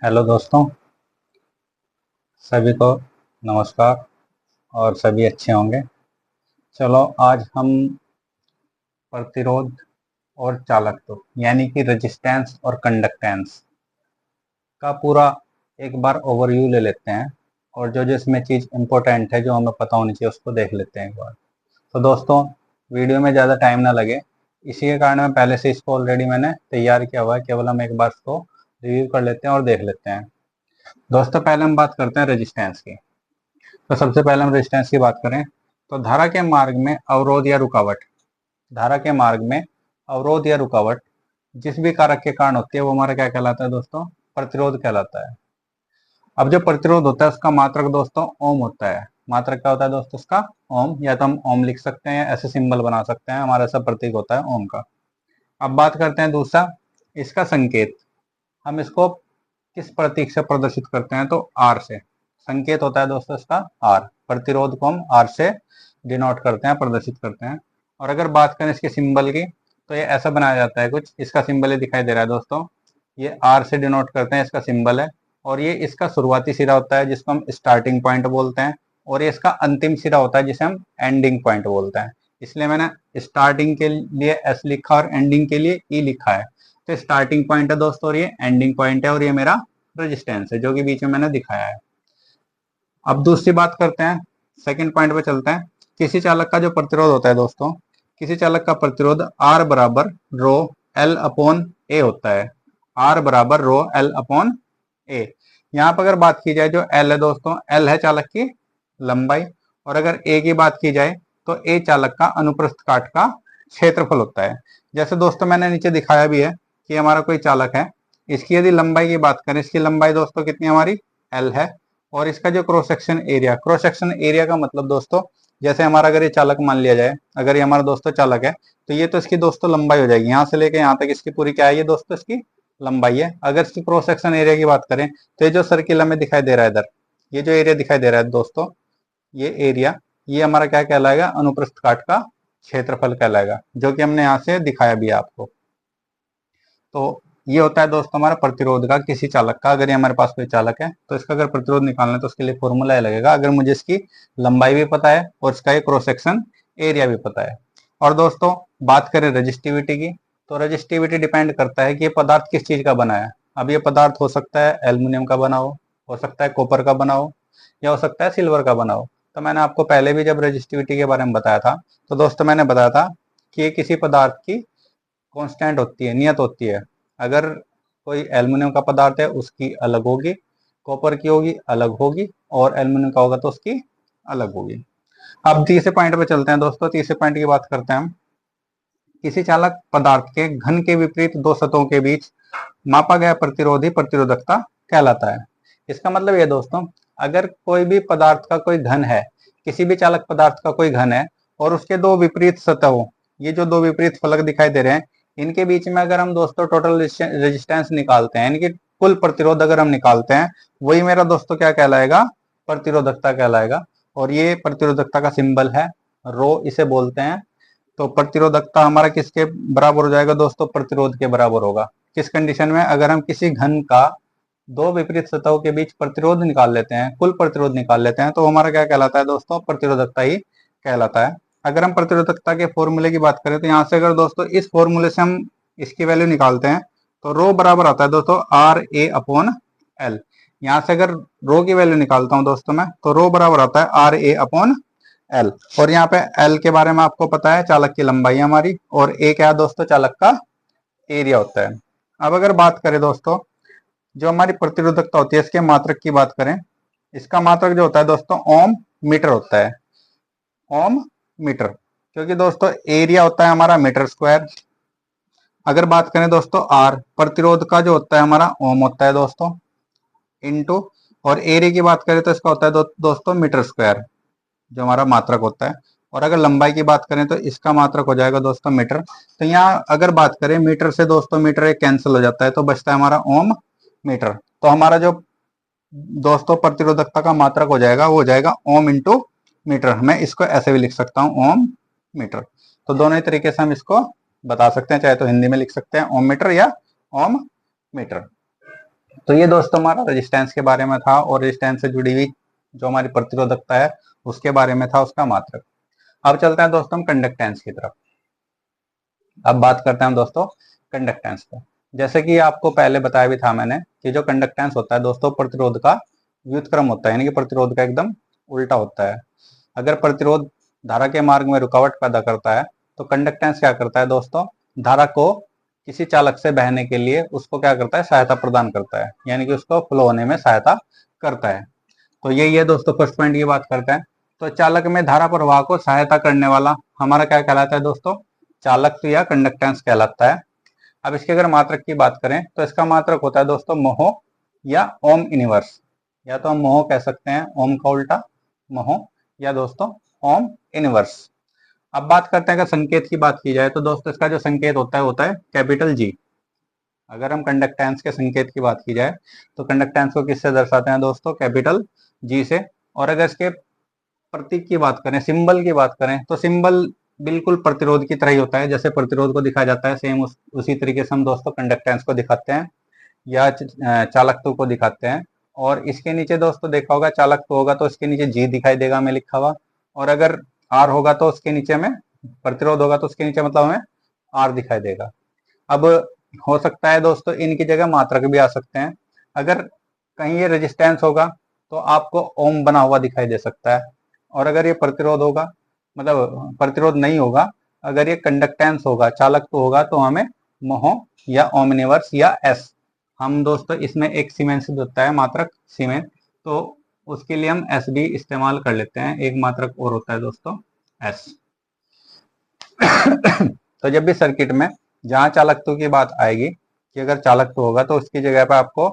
Hello दोस्तों, सभी को नमस्कार और सभी अच्छे होंगे। चलो आज हम प्रतिरोध और चालकत्व यानी कि रेजिस्टेंस और कंडक्टेंस का पूरा एक बार ओवरव्यू ले लेते हैं और जो जिसमें चीज़ इम्पोर्टेंट है जो हमें पता होनी चाहिए उसको देख लेते हैं एक बार। तो दोस्तों, वीडियो में ज़्यादा टाइम ना लगे इसी के कारण मैं पहले से इसको ऑलरेडी मैंने तैयार किया हुआ है, केवल हम एक बार इसको रिव्यू कर लेते हैं और देख लेते हैं। दोस्तों, पहले हम बात करते हैं रेजिस्टेंस की। तो सबसे पहले हम रेजिस्टेंस की बात करें तो धारा के मार्ग में अवरोध या रुकावट, धारा के मार्ग में अवरोध या रुकावट जिस भी कारक के कारण होती है वो हमारा क्या कहलाता है दोस्तों? प्रतिरोध कहलाता है। अब जो प्रतिरोध होता है उसका मात्रक दोस्तों ओम होता है। मात्रक क्या होता है दोस्तों? उसका ओम, या तो हम ओम लिख सकते हैं या ऐसे सिंबल बना सकते हैं, हमारा ऐसा प्रतीक होता है ओम का। अब बात करते हैं दूसरा, इसका संकेत। हम इसको किस प्रतीक से प्रदर्शित करते हैं? तो आर से। संकेत होता है दोस्तों इसका आर। प्रतिरोध को हम आर से डिनोट करते हैं, प्रदर्शित करते हैं। और अगर बात करें इसके सिंबल की तो ये ऐसा बनाया जाता है कुछ, इसका सिंबल ये दिखाई दे रहा है दोस्तों, ये आर से डिनोट करते हैं, इसका सिंबल है। और ये इसका शुरुआती सिरा होता है जिसको हम स्टार्टिंग पॉइंट बोलते हैं, और ये इसका अंतिम सिरा होता है जिसे हम एंडिंग पॉइंट बोलते हैं। इसलिए मैंने स्टार्टिंग के लिए एस लिखा और एंडिंग के लिए ई लिखा है। तो स्टार्टिंग पॉइंट है दोस्तों और ये एंडिंग पॉइंट है, और ये मेरा रेजिस्टेंस है जो कि बीच में मैंने दिखाया है। अब दूसरी बात करते हैं, सेकंड पॉइंट पे चलते हैं। किसी चालक का जो प्रतिरोध होता है दोस्तों, किसी चालक का प्रतिरोध आर बराबर रो एल अपॉन ए होता है। आर बराबर रो एल अपॉन ए। यहाँ पर अगर बात की जाए, जो एल है दोस्तों, एल है चालक की लंबाई, और अगर ए की बात की जाए तो ए चालक का अनुप्रस्थ काट का क्षेत्रफल होता है। जैसे दोस्तों मैंने नीचे दिखाया भी है कि हमारा कोई चालक है, इसकी यदि लंबाई की बात करें, इसकी लंबाई दोस्तों कितनी हमारी? एल है। और इसका जो cross section area, cross section area का मतलब दोस्तों, जैसे हमारा अगर ये चालक मान लिया जाए, अगर ये हमारा दोस्तों चालक है, तो ये तो इसकी दोस्तों लंबाई हो जाएगी, यहाँ से लेके यहाँ तक इसकी पूरी क्या है ये दोस्तों? इसकी लंबाई है। अगर इसकी क्रॉस सेक्शन एरिया की बात करें तो ये जो सर्किल हमें दिखाई दे रहा है इधर, ये जो एरिया दिखाई दे रहा है दोस्तों, ये एरिया, ये हमारा क्या कहलाएगा? अनुप्रस्थ काट का क्षेत्रफल कहलाएगा, जो कि हमने यहाँ से दिखाया भी है आपको। तो ये होता है दोस्तों हमारा प्रतिरोध का किसी चालक का। अगर ये हमारे पास कोई चालक है तो इसका अगर प्रतिरोध निकालना है तो उसके लिए फॉर्मूला लगेगा, अगर मुझे इसकी लंबाई भी पता है और इसका एक क्रॉस सेक्शन एरिया भी पता है। और दोस्तों बात करें रजिस्टिविटी की, तो रजिस्टिविटी डिपेंड करता है कि ये पदार्थ किस चीज का बना है। अब ये पदार्थ हो सकता है एल्यूमिनियम का बना हो सकता है कॉपर का बना हो, या हो सकता है सिल्वर का बना हो। तो मैंने आपको पहले भी जब रजिस्टिविटी के बारे में बताया था तो दोस्तों मैंने बताया था कि ये किसी पदार्थ की कांस्टेंट होती है, नियत होती है। अगर कोई एल्युमिनियम का पदार्थ है उसकी अलग होगी, कॉपर की होगी अलग होगी, और एल्युमिनियम का होगा तो उसकी अलग होगी। अब तीसरे पॉइंट पे चलते हैं दोस्तों। तीसरे पॉइंट की बात करते हैं हम। किसी चालक पदार्थ के घन के विपरीत दो सतहों के बीच मापा गया प्रतिरोध ही प्रतिरोधकता कहलाता है। इसका मतलब ये दोस्तों, अगर कोई भी पदार्थ का कोई घन है, किसी भी चालक पदार्थ का कोई घन है, और उसके दो विपरीत सतहों, ये जो दो विपरीत फलक दिखाई दे रहे हैं, इनके बीच में अगर हम दोस्तों टोटल रेजिस्टेंस निकालते हैं, इनकी कुल प्रतिरोध अगर हम निकालते हैं, वही मेरा दोस्तों क्या कहलाएगा? प्रतिरोधकता कहलाएगा। और ये प्रतिरोधकता का सिंबल है रो, इसे बोलते हैं। तो प्रतिरोधकता हमारा किसके बराबर हो जाएगा दोस्तों? प्रतिरोध के बराबर होगा। किस कंडीशन में? अगर हम किसी घन का दो विपरीत सतहों के बीच प्रतिरोध निकाल लेते हैं, कुल प्रतिरोध निकाल लेते हैं, तो हमारा क्या कहलाता है दोस्तों? प्रतिरोधकता ही कहलाता है। अगर हम प्रतिरोधकता के फॉर्मूले की बात करें तो यहाँ से अगर दोस्तों इस फॉर्मूले से हम इसकी वैल्यू निकालते हैं तो रो बराबर आता है दोस्तों आर ए अपॉन एल। यहाँ से अगर रो की वैल्यू निकालता हूं दोस्तों मैं, तो रो बराबर आता है आर ए अपॉन एल। और यहाँ पे एल के बारे में आपको पता है, चालक की लंबाई हमारी, और ए क्या है दोस्तों? चालक का एरिया होता है। अब अगर बात करें दोस्तों, जो हमारी प्रतिरोधकता होती है इसके मात्रक की बात करें, इसका मात्रक जो होता है दोस्तों ओम मीटर होता है। ओम मीटर, क्योंकि दोस्तों एरिया होता है हमारा मीटर स्क्वायर। अगर बात करें दोस्तों आर, प्रतिरोध का जो होता है हमारा ओम होता है दोस्तों, इनटू, और एरिया की बात करें तो इसका होता है दोस्तों मीटर स्क्वायर, जो हमारा मात्रक होता है। और अगर लंबाई की बात करें तो इसका मात्रक हो जाएगा दोस्तों मीटर। तो यहाँ अगर बात करें मीटर से दोस्तों मीटर एक कैंसिल हो जाता है, तो बचता है हमारा ओम मीटर। तो हमारा जो दोस्तों प्रतिरोधकता का मात्रक हो जाएगा वो हो जाएगा ओम इंटू मीटर। मैं इसको ऐसे भी लिख सकता हूँ ओम मीटर। तो दोनों ही तरीके से हम इसको बता सकते हैं, चाहे तो हिंदी में लिख सकते हैं ओम मीटर या ओम मीटर। तो ये दोस्तों हमारा रेजिस्टेंस के बारे में था, और रेजिस्टेंस से जुड़ी हुई जो हमारी प्रतिरोधकता है उसके बारे में था, उसका मात्रक। अब चलते हैं दोस्तों हम कंडक्टेंस की तरफ। अब बात करते हैं दोस्तों कंडक्टेंस पे। जैसे कि आपको पहले बताया भी था मैंने कि जो कंडक्टेंस होता है दोस्तों प्रतिरोध का व्युत्क्रम होता है, यानी कि प्रतिरोध का एकदम उल्टा होता है। अगर प्रतिरोध धारा के मार्ग में रुकावट पैदा करता है तो कंडक्टेंस क्या करता है दोस्तों, धारा को किसी चालक से बहने के लिए उसको क्या करता है, सहायता प्रदान करता है, यानी कि उसको फ्लो होने में सहायता करता है। तो यही है दोस्तों फर्स्ट पॉइंट की बात करते हैं। तो चालक में धारा प्रवाह को सहायता करने वाला हमारा क्या कहलाता है दोस्तों, चालकत्व या कंडक्टेंस कहलाता है। अब इसके अगर मात्रक की बात करें तो इसका मात्रक होता है दोस्तों मोह या ओम इनवर्स, या तो हम मोह कह सकते हैं, ओम का उल्टा मोह, या दोस्तों ओम इनवर्स। अब बात करते हैं अगर संकेत की बात की जाए तो दोस्तों इसका जो संकेत होता है कैपिटल जी। अगर हम कंडक्टेंस के संकेत की बात की जाए तो कंडक्टेंस को किससे दर्शाते हैं दोस्तों, कैपिटल जी से। और अगर इसके प्रतीक की बात करें, सिंबल की बात करें, तो सिंबल बिल्कुल प्रतिरोध की तरह ही होता है। जैसे प्रतिरोध को दिखाया जाता है सेम उसी तरीके से हम दोस्तों कंडक्टेंस को दिखाते हैं या चालकत्व को दिखाते हैं। और इसके नीचे दोस्तों देखा होगा चालकत्व होगा तो इसके नीचे जी दिखाई देगा हमें लिखा हुआ, और अगर आर होगा तो उसके नीचे में प्रतिरोध होगा तो उसके नीचे मतलब हमें आर दिखाई देगा। अब हो सकता है दोस्तों इनकी जगह मात्रक भी आ सकते हैं। अगर कहीं ये रेजिस्टेंस होगा तो आपको ओम बना हुआ दिखाई दे सकता है, और अगर ये प्रतिरोध होगा, मतलब प्रतिरोध नहीं होगा, अगर ये कंडक्टेंस होगा, चालक तो होगा, तो हमें मोह या ओमनिवर्स या एस, हम दोस्तों इसमें एक सीमेंस होता है मात्रक सीमेंस, तो उसके लिए हम एस भी इस्तेमाल कर लेते हैं। एक मात्रक और होता है दोस्तों एस। तो जब भी सर्किट में जहां चालकत्व की बात आएगी कि अगर चालकत्व होगा तो उसकी जगह पर आपको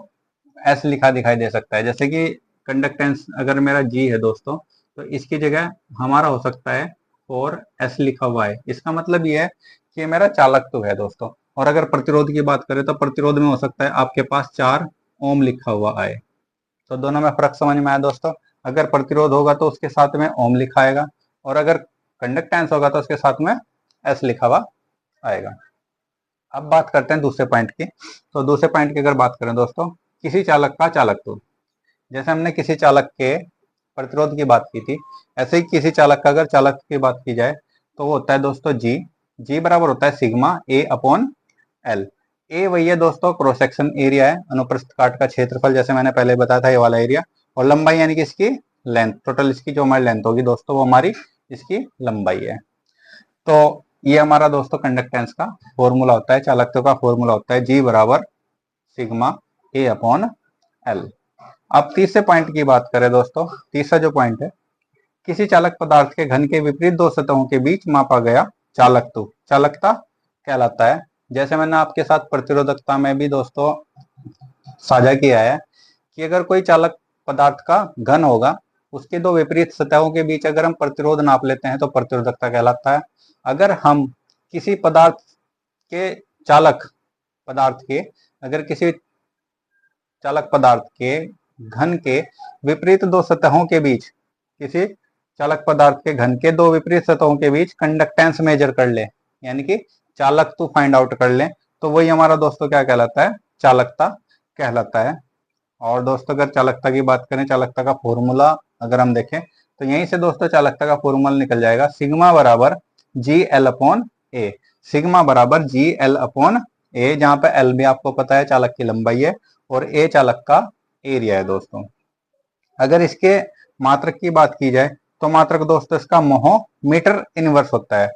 एस लिखा दिखाई दे सकता है। जैसे कि कंडक्टेंस अगर मेरा जी है दोस्तों तो इसकी जगह हमारा हो सकता है और एस लिखा हुआ है। इसका मतलब ये है कि मेरा चालकत्व है दोस्तों। और अगर प्रतिरोध की बात करें तो प्रतिरोध में हो सकता है आपके पास 4 ओम लिखा हुआ आए। तो दोनों में फर्क समझ में आया दोस्तों। अगर प्रतिरोध होगा तो उसके साथ में ओम लिखा आएगा, और अगर कंडक्टेंस होगा तो उसके साथ में एस लिखा हुआ आएगा। अब बात करते हैं दूसरे पॉइंट की। तो दूसरे पॉइंट की अगर बात करें दोस्तों, किसी चालक का चालकत्व, जैसे हमने किसी चालक के प्रतिरोध की बात की थी, ऐसे ही किसी चालक का अगर चालक की बात की जाए तो वो होता है दोस्तों जी। जी बराबर होता है सिग्मा ए अपॉन एल। ए वही है दोस्तों क्रॉस सेक्शन एरिया है, अनुप्रस्थ काट का क्षेत्रफल, जैसे मैंने पहले बताया था ये वाला एरिया, और लंबाई यानी कि इसकी लेंथ, टोटल इसकी जो हमारी लेंथ होगी दोस्तों वो हमारी इसकी लंबाई है। तो ये हमारा दोस्तों कंडक्टेंस का फॉर्मूला होता है, चालकत्व का फॉर्मूला होता है जी बराबर सिग्मा ए अपॉन एल। अब तीसरे पॉइंट की बात करें दोस्तों, तीसरा जो पॉइंट है, किसी चालक पदार्थ के घन के विपरीत दो सतहों के बीच मापा गया चालकत्व चालकता कहलाता है। जैसे मैंने आपके साथ प्रतिरोधकता में भी दोस्तों साझा किया है कि अगर कोई चालक पदार्थ का घन होगा, उसके दो विपरीत सतहों के बीच अगर हम प्रतिरोध नाप लेते हैं तो प्रतिरोधकता कहलाता है। अगर हम किसी पदार्थ के चालक पदार्थ के अगर किसी चालक पदार्थ के घन के विपरीत दो सतहों के बीच, किसी चालक पदार्थ के घन के दो विपरीत सतहों के बीच कंडक्टेंस मेजर कर ले, यानी कि चालकत्व फाइंड आउट कर ले, तो वही हमारा दोस्तों क्या कहलाता है, चालकता कहलाता है। और दोस्तों अगर चालकता की बात करें, चालकता का फॉर्मूला अगर हम देखें तो यहीं से दोस्तों चालकता का फॉर्मूला निकल जाएगा, सिग्मा बराबर जी एल अपॉन ए। सिग्मा बराबर जी एल अपॉन ए, जहां पे एल भी आपको पता है चालक की लंबाई है और ए चालक का एरिया है दोस्तों। अगर इसके मात्रक की बात की जाए तो मात्रक दोस्तों इसका मोह मीटर इनवर्स होता है।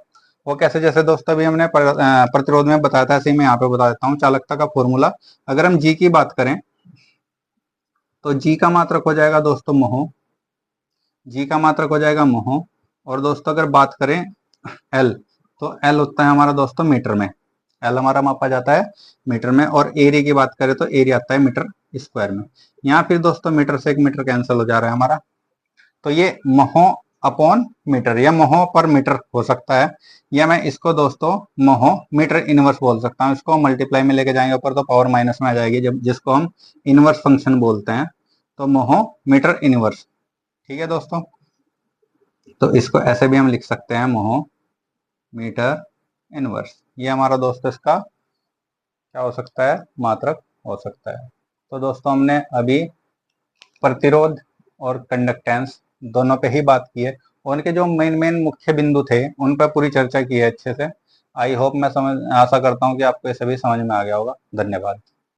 वो कैसे, जैसे दोस्तों अभी हमने प्रतिरोध में बताया था, ऐसे ही मैं यहाँ पे बता देता हूँ चालकता का फॉर्मूला। अगर हम जी की बात करें तो जी का मात्रक हो जाएगा दोस्तों मोह, जी का मात्रक हो जाएगा मोह। और दोस्तों अगर बात करें एल, तो एल होता है हमारा दोस्तों मीटर में, एल हमारा मापा जाता है मीटर में। और एरिया की बात करें तो एरिया आता है मीटर स्क्वायर में। यहाँ फिर दोस्तों मीटर से एक मीटर कैंसिल हो जा रहा है हमारा, तो ये मोह अपॉन मीटर या मोह पर मीटर हो सकता है, या मैं इसको दोस्तों मोह मीटर इनवर्स बोल सकता हूँ। इसको मल्टीप्लाई में लेके जाएंगे ऊपर तो पावर माइनस में आ जाएगी, जब जिसको हम इनवर्स फंक्शन बोलते हैं, तो मोह मीटर इनवर्स। ठीक है दोस्तों, तो इसको ऐसे भी हम लिख सकते हैं मोह मीटर इनवर्स। ये हमारा दोस्तों इसका क्या हो सकता है, मात्रक हो सकता है। तो दोस्तों हमने अभी प्रतिरोध और कंडक्टेंस दोनों पे ही बात की है, और उनके जो मेन मुख्य बिंदु थे उन पर पूरी चर्चा की है अच्छे से। आई होप, मैं आशा करता हूँ कि आपको ये सभी समझ में आ गया होगा। धन्यवाद।